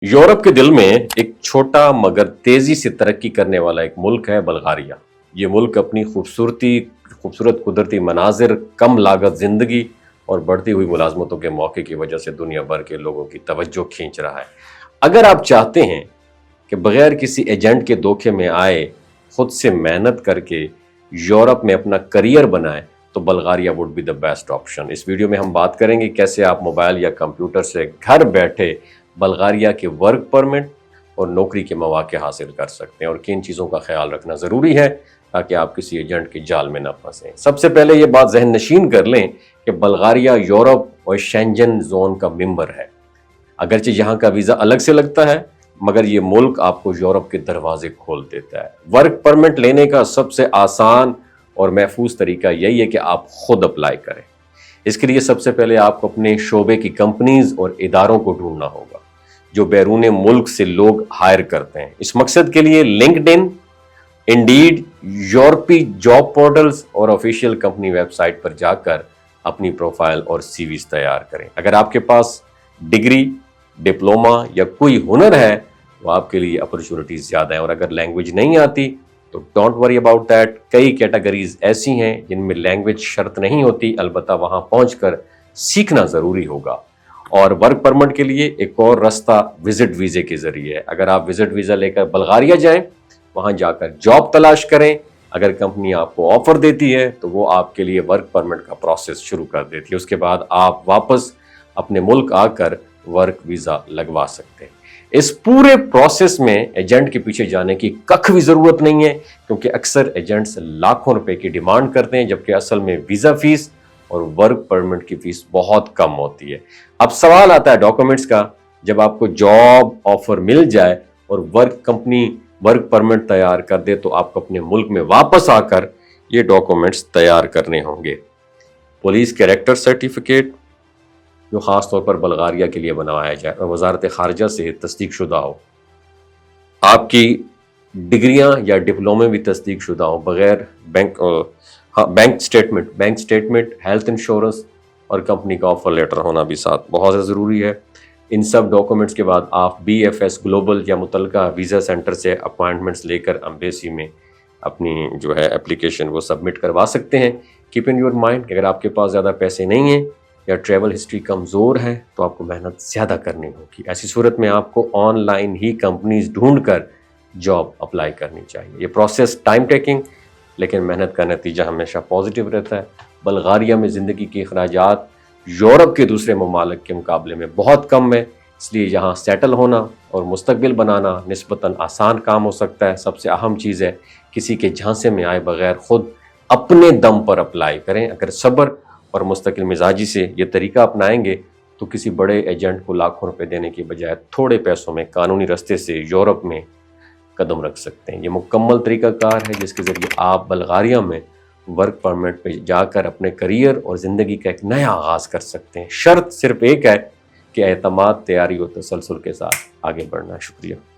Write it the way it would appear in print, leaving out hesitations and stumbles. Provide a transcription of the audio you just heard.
Europe के दिल में एक छोटा मगर तेजी से तरक्की करने वाला एक मुल्क है बल्गारिया। ये मुल्क अपनी खूबसूरत कुदरती मनाजिर, कम लागत जिंदगी और बढ़ती हुई मुलाजमतों के मौके की वजह से दुनिया भर के लोगों की तवज्जो खींच रहा है। अगर आप चाहते हैं कि बगैर किसी एजेंट के धोखे में आए खुद से मेहनत करके यूरोप में अपना करियर बनाए तो Bulgaria would be the best option. इस वीडियो में हम बात करेंगे कैसे आप मोबाइल या कंप्यूटर से घर बैठे बल्गारिया के वर्क परमिट और नौकरी के मौके हासिल कर सकते हैं और किन चीज़ों का ख्याल रखना ज़रूरी है ताकि आप किसी एजेंट के जाल में ना फंसें। सबसे पहले ये बात जहन नशीन कर लें कि बल्गारिया यूरोप और शेंजन जोन का मेंबर है। अगरचे यहाँ का वीज़ा अलग से लगता है मगर ये मुल्क आपको यूरोप के दरवाजे खोल देता है। वर्क परमिट लेने का सबसे आसान और महफूज तरीका यही है कि आप खुद अप्लाई करें। इसके लिए सबसे पहले आपको अपने शोबे की कंपनीज और इदारों को ढूंढना होगा जो बैरून मुल्क से लोग हायर करते हैं। इस मकसद के लिए लिंक्डइन, इंडीड, यूरोपी जॉब पोर्टल्स और ऑफिशियल कंपनी वेबसाइट पर जाकर अपनी प्रोफाइल और सीवीज तैयार करें। अगर आपके पास डिग्री, डिप्लोमा या कोई हुनर है तो आपके लिए अपॉर्चुनिटीज ज़्यादा है, और अगर लैंग्वेज नहीं आती तो डोंट वरी अबाउट दैट। कई कैटेगरीज ऐसी हैं जिनमें लैंग्वेज शर्त नहीं होती, अलबत्ता वहां पहुंचकर सीखना ज़रूरी होगा। और वर्क परमिट के लिए एक और रास्ता विजिट वीज़े के ज़रिए है। अगर आप विजिट वीज़ा लेकर बल्गारिया जाएं, वहां जाकर जॉब तलाश करें, अगर कंपनी आपको ऑफर देती है तो वो आपके लिए वर्क परमिट का प्रोसेस शुरू कर देती है। उसके बाद आप वापस अपने मुल्क आकर वर्क वीज़ा लगवा सकते हैं। इस पूरे प्रोसेस में एजेंट के पीछे जाने की कख भी ज़रूरत नहीं है, क्योंकि अक्सर एजेंट्स लाखों रुपए की डिमांड करते हैं जबकि असल में वीज़ा फीस और वर्क परमिट की फीस बहुत कम होती है। अब सवाल आता है डॉक्यूमेंट्स का। जब आपको जॉब ऑफर मिल जाए और कंपनी वर्क परमिट तैयार कर दे तो आपको अपने मुल्क में वापस आकर ये डॉक्यूमेंट्स तैयार करने होंगे। पुलिस कैरेक्टर सर्टिफिकेट जो ख़ास तौर पर बल्गारिया के लिए बनवाया जाए और वजारत खारजा से तस्दीक शुदा हो, आपकी डिग्रियां या डिप्लोमे भी तस्दीक शुदा हो, बगैर बैंक स्टेटमेंट, हेल्थ इंश्योरेंस और कंपनी का ऑफर लेटर होना भी साथ बहुत ज़रूरी है। इन सब डॉक्यूमेंट्स के बाद आप BFS ग्लोबल या मुतलका वीज़ा सेंटर से अपॉइंटमेंट्स लेकर एम्बेसी में अपनी जो है एप्लीकेशन वो सबमिट करवा सकते हैं। कीप इन योर माइंड कि अगर आपके पास ज़्यादा पैसे नहीं हैं या ट्रैवल हिस्ट्री कमज़ोर है तो आपको मेहनत ज़्यादा करनी होगी। ऐसी सूरत में आपको ऑनलाइन ही कंपनीज ढूंढकर जॉब अप्लाई करनी चाहिए। ये प्रोसेस टाइम टेकिंग लेकिन मेहनत का नतीजा हमेशा पॉजिटिव रहता है। बल्गारिया में ज़िंदगी के अखराजात यूरोप के दूसरे ममालिक के मुकाबले में बहुत कम है, इसलिए यहाँ सेटल होना और मुस्तकबिल बनाना निस्बतन आसान काम हो सकता है। सबसे अहम चीज़ है किसी के झांसे में आए बगैर खुद अपने दम पर अप्लाई करें। अगर सब्र और मुस्तकिल मिजाजी से ये तरीका अपनाएंगे तो किसी बड़े एजेंट को लाखों रुपए देने की बजाय थोड़े पैसों में कानूनी रास्ते से यूरोप में कदम रख सकते हैं। ये मुकम्मल तरीकाकार है जिसके ज़रिए आप बल्गारिया में वर्क परमिट पे जाकर अपने करियर और ज़िंदगी का एक नया आगाज़ कर सकते हैं। शर्त सिर्फ एक है कि एतमाद, तैयारी और तसलसल के साथ आगे बढ़ना है। शुक्रिया।